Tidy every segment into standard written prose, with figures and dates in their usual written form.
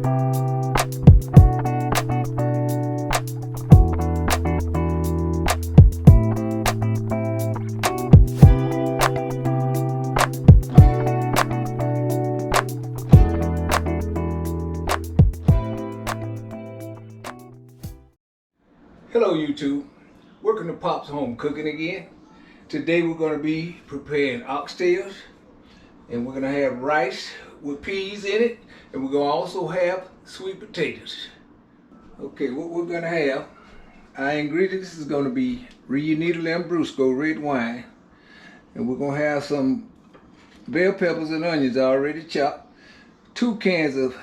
Hello YouTube, welcome to Pop's Home Cooking again. Today we're going to be preparing oxtails, and we're going to have rice with peas in it, and we're going to also have sweet potatoes. Okay, what we're going to have, our ingredients is going to be Reunited Lambrusco red wine, and we're going to have some bell peppers and onions already chopped, 2 cans of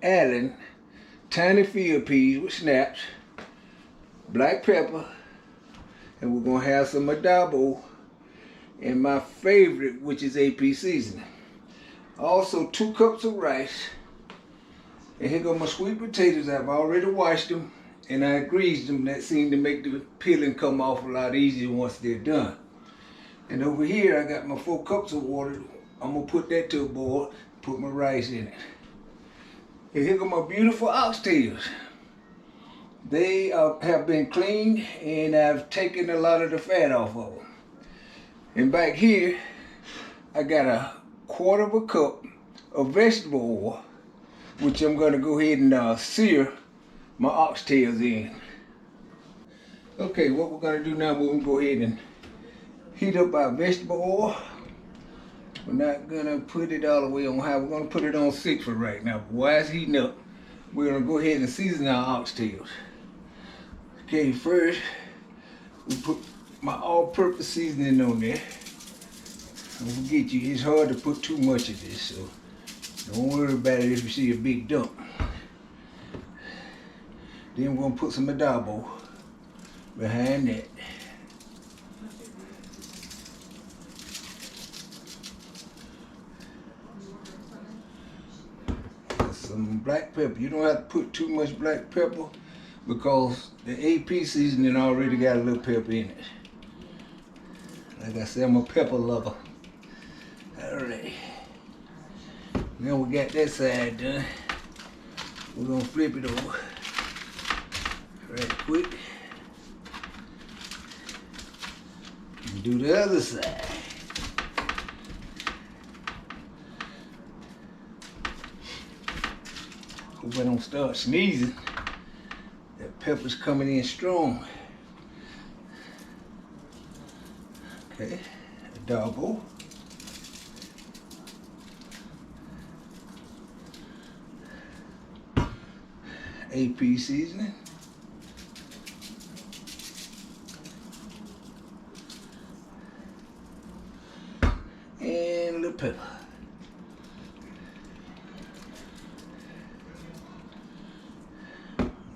Allen tiny field peas with snaps, black pepper, and we're gonna have some adobo, and my favorite, which is AP seasoning. Also 2 cups of rice, and here go my sweet potatoes. I've already washed them and I greased them. That seemed to make the peeling come off a lot easier once they're done. And over here I got my 4 cups of water. I'm gonna put that to a boil, put my rice in it. And here go my beautiful oxtails. They have been cleaned, and I've taken a lot of the fat off of them. And back here, I got a 1/4 cup of vegetable oil, which I'm going to go ahead and sear my oxtails in. Okay, what we're going to do now, we're going to go ahead and heat up our vegetable oil. We're not going to put it all the way on high. We're going to put it on 6 for right now. But while it's heating up, we're going to go ahead and season our oxtails. Okay, first we put my all-purpose seasoning on there. Don't forget, it's hard to put too much of this, so don't worry about it if you see a big dump. Then we're gonna put some adobo behind that. Some black pepper. You don't have to put too much black pepper, because the AP seasoning already got a little pepper in it. Like I said, I'm a pepper lover. Alright. Now we got that side done. We're gonna flip it over right quick. And do the other side. Hope I don't start sneezing. That pepper's coming in strong. Okay, adobo. AP seasoning. And a little pepper.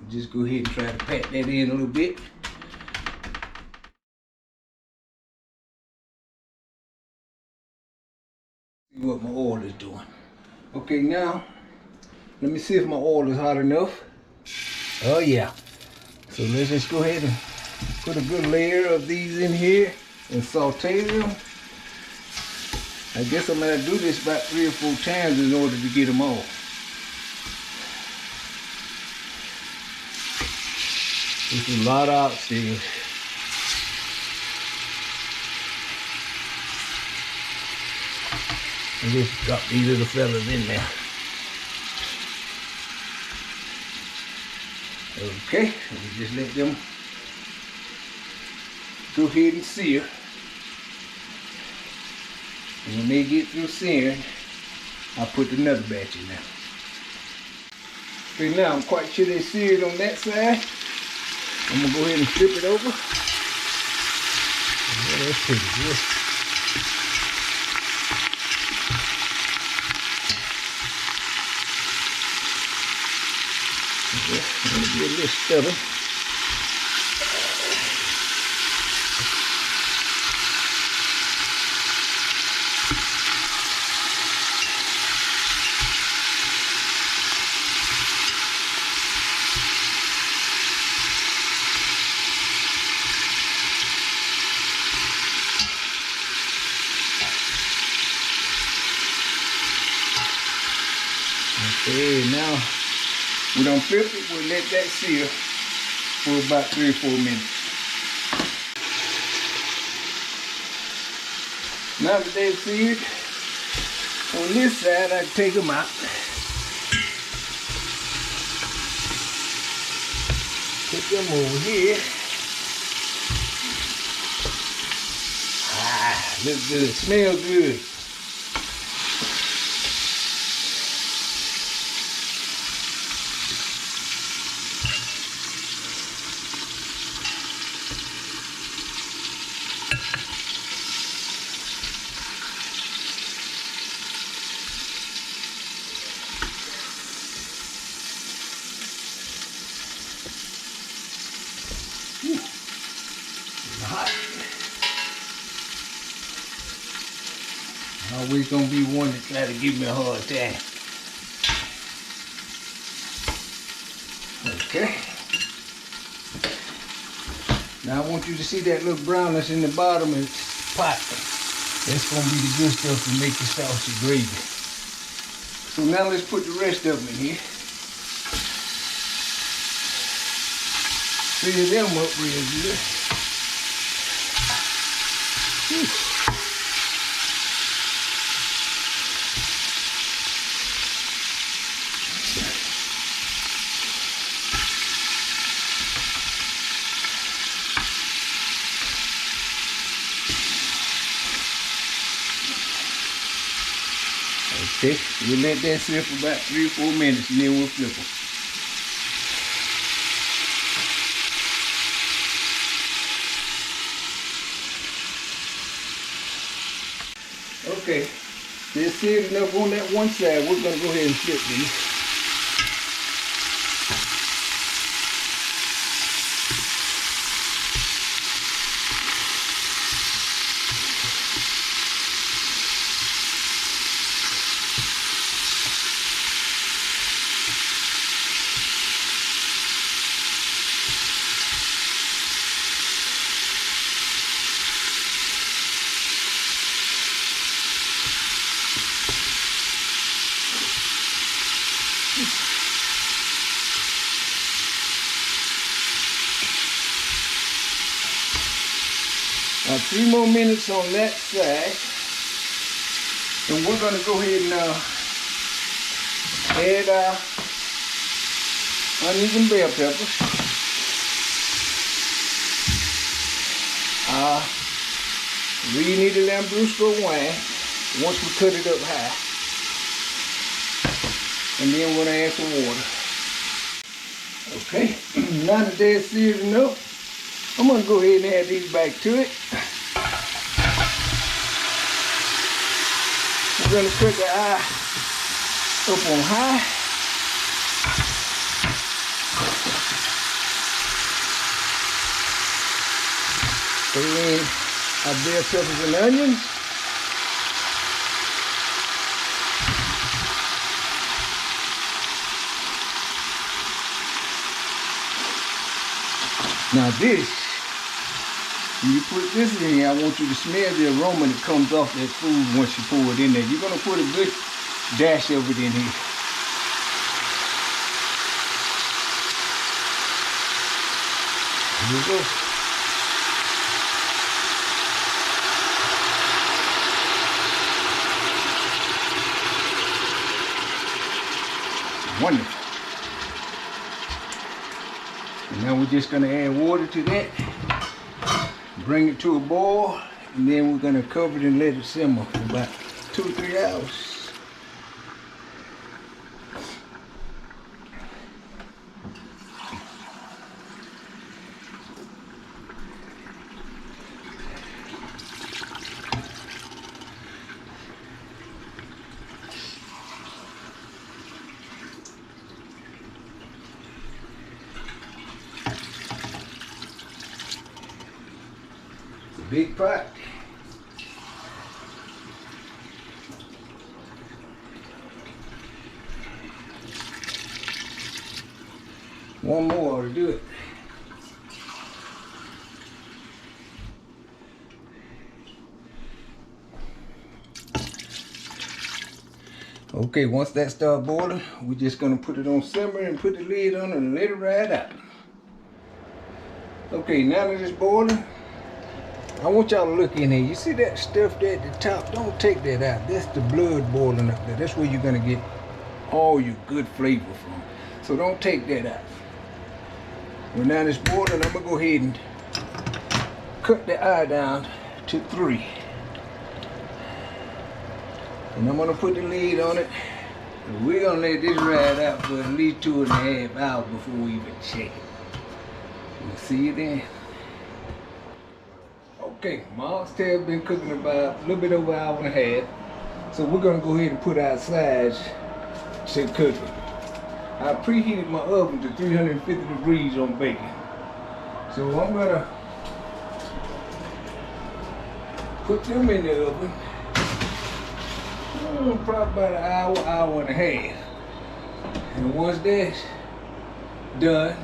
Just go ahead and try to pat that in a little bit. See what my oil is doing. Okay, now let me see if my oil is hot enough. Oh yeah. So let's just go ahead and put a good layer of these in here and saute them. I guess I'm gonna do this about 3 or 4 times in order to get them all. This is a lot of oxtails. And just drop these little fellas in there. Okay, so we just let them go ahead and sear. And when they get through searing, I'll put another batch in there. Okay, now I'm quite sure they seared on that side. I'm gonna go ahead and flip it over. Yeah, that's pretty good. Okay, it's gonna be a little stubborn. Okay, now We done flipped it, we'll let that sear for about 3 or 4 minutes. Now that they're seared, on this side I can take them out. Put them over here. Ah, look good, smell good. Hot. Always gonna be one that try to give me a hard time. Okay. Now I want you to see that little brownness in the bottom of the pot. That's gonna be the good stuff to make the saucy gravy. So now let's put the rest of them in here. Fill them up real good. Okay, we'll let that sit for about 3 or 4 minutes and then we'll flip them. Okay, they're seared enough on that one side. We're going to go ahead and flip these. Now 3 more minutes on that side, and we're going to go ahead and add our onions and bell peppers, our reheated Lambrusco wine once we cut it up high, and then we're going to add some water. Okay, now that they're seared enough, I'm going to go ahead and add these back to it. We're going to put the eye up on high. Throw in our bell peppers and onions. Now this, when you put this in here, I want you to smell the aroma that comes off that food once you pour it in there. You're going to put a good dash of it in here. Here we go. Wonderful. And now we're just going to add water to that. Bring it to a boil, and then we're going to cover it and let it simmer for about 2 or 3 hours. Big pot. One more to do it. Okay, once that starts boiling, we're just gonna put it on simmer and put the lid on and let it ride out. Okay, now that it's boiling, I want y'all to look in here. You see that stuff there at the top? Don't take that out. That's the blood boiling up there. That's where you're gonna get all your good flavor from. So don't take that out. When now it's boiling, I'm gonna go ahead and cut the eye down to 3. And I'm gonna put the lid on it. And we're gonna let this ride out for at least 2.5 hours before we even check it. We'll see you then. Okay, my oxtail been cooking about a little bit over an hour and a half. So we're gonna go ahead and put our sides to cooking. I preheated my oven to 350 degrees on bacon. So I'm gonna put them in the oven. Probably about an hour, hour and a half. And once that's done,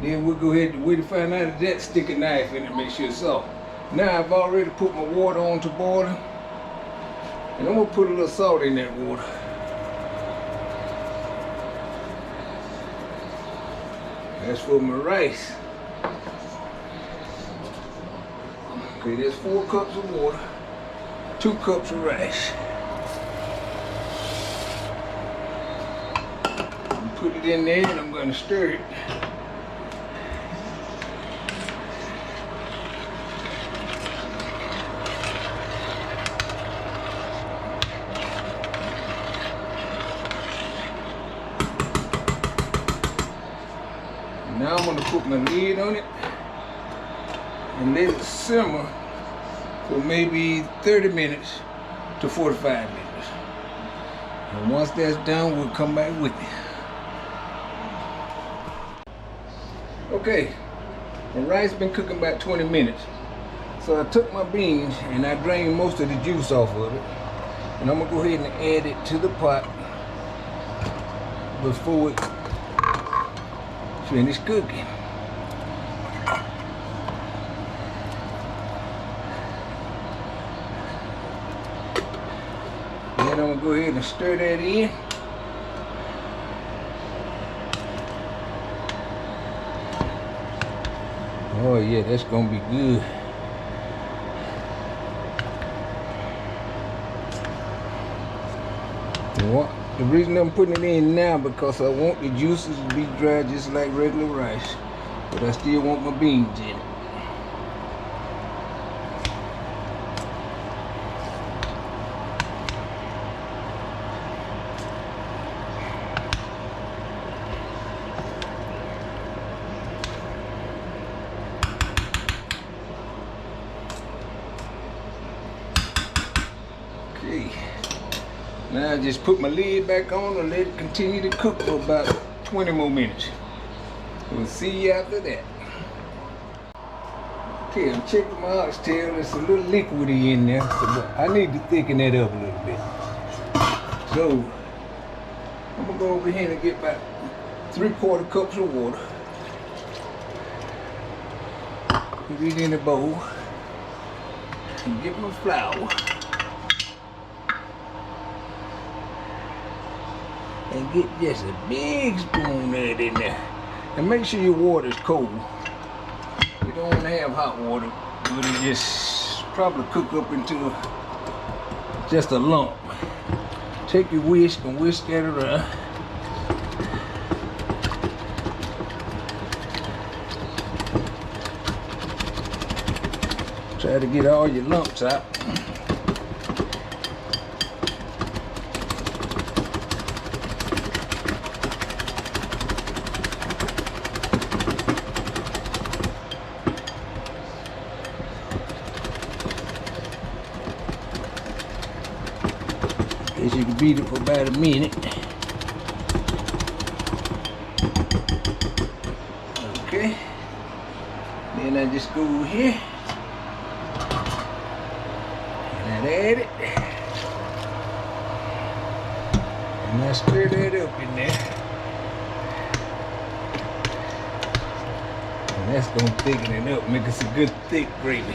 then we'll go ahead and wait to find out if that stick a knife in it, make sure it's soft. Now I've already put my water on to boil, and I'm gonna put a little salt in that water. That's for my rice. Okay, there's 4 cups of water, 2 cups of rice. Put it in there and I'm going to stir it. Now I'm going to put my lid on it and let it simmer for maybe 30 minutes to 45 minutes. And once that's done, we'll come back with it. Okay, the rice been cooking about 20 minutes. So I took my beans and I drained most of the juice off of it. And I'm gonna go ahead and add it to the pot before it finishes cooking. Then I'm gonna go ahead and stir that in. Oh yeah, that's gonna be good. The reason I'm putting it in now because I want the juices to be dry just like regular rice, but I still want my beans in it. Okay. Now I just put my lid back on and let it continue to cook for about 20 more minutes. We'll see you after that. Okay, I'm checking my oxtail. It's a little liquidy in there, so I need to thicken that up a little bit. So I'm gonna go over here and get about 3/4 cups of water. Put it in a bowl and get my flour. And get just a big spoon of it in there. And make sure your water is cold. You don't want to have hot water, but it just probably cook up into just a lump. Take your whisk and whisk that around. Try to get all your lumps out. You can beat it for about a minute. Okay. Then I just go over here and I add it. And I stir that up in there. And that's gonna thicken it up, make us a good thick gravy.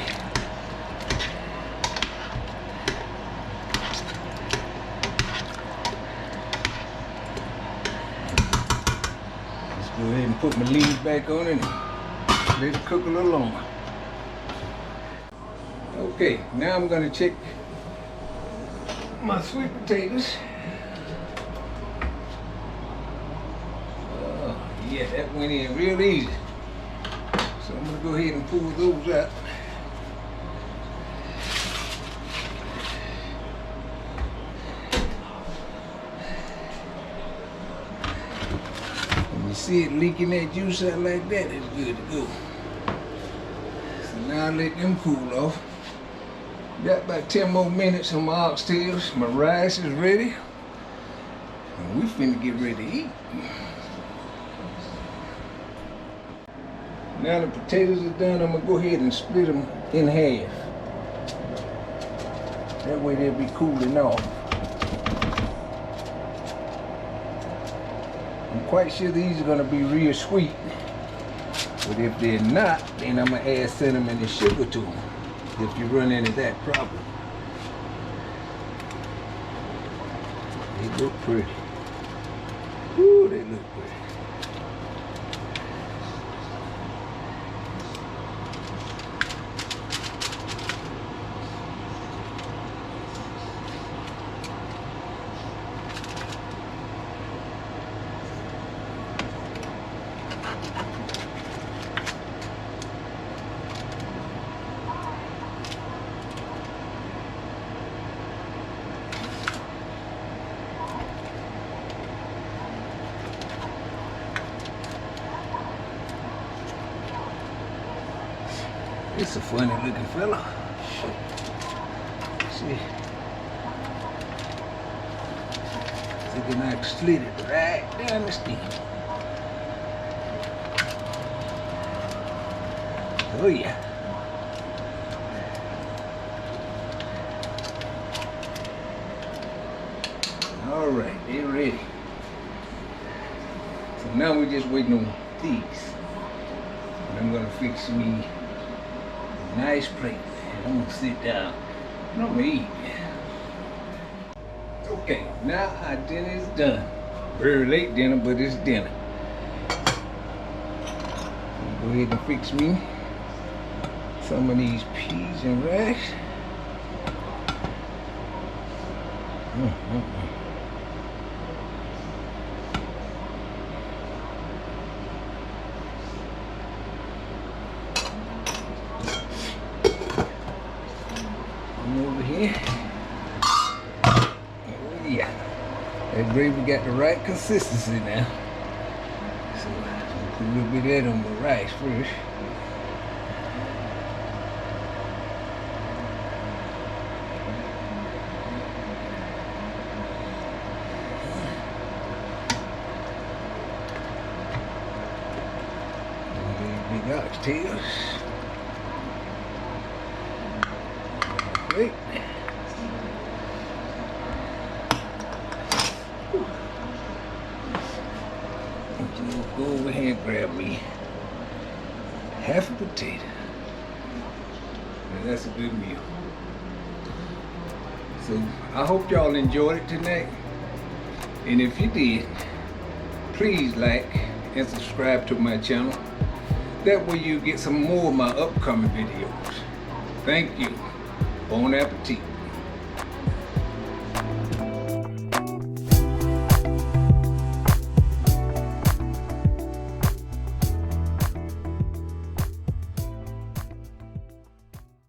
Go ahead and put my leaves back on it and let it cook a little longer. Okay, now I'm gonna check my sweet potatoes. Yeah, that went in real easy. So I'm gonna go ahead and pull those out. When you see it leaking that juice out like that, it's good to go. So now I let them cool off. Got about 10 more minutes on my oxtails. My rice is ready. And we finna get ready to eat. Now the potatoes are done, I'm gonna go ahead and split them in half. That way they'll be cooling off. I'm quite sure these are gonna be real sweet. But if they're not, then I'm gonna add cinnamon and sugar to them. If you run into that problem. They look pretty. Ooh, they look pretty. It's a funny looking fella. See if I can slit it right down the stem. Oh yeah. All right, they're ready. So now we're just waiting on these. And I'm gonna fix me a nice plate. I'm gonna sit down and I'm gonna eat. Okay, now our dinner is done. Very late dinner, but it's dinner. Go ahead and fix me some of these peas and rice. Over here. Oh yeah. That gravy got the right consistency now. So I'll put a little bit of that on the rice first. Big oxtails. Great. Go over here and grab me half a potato. And that's a good meal. So I hope y'all enjoyed it tonight. And if you did, please like and subscribe to my channel. That way you get some more of my upcoming videos. Thank you. Bon appetit.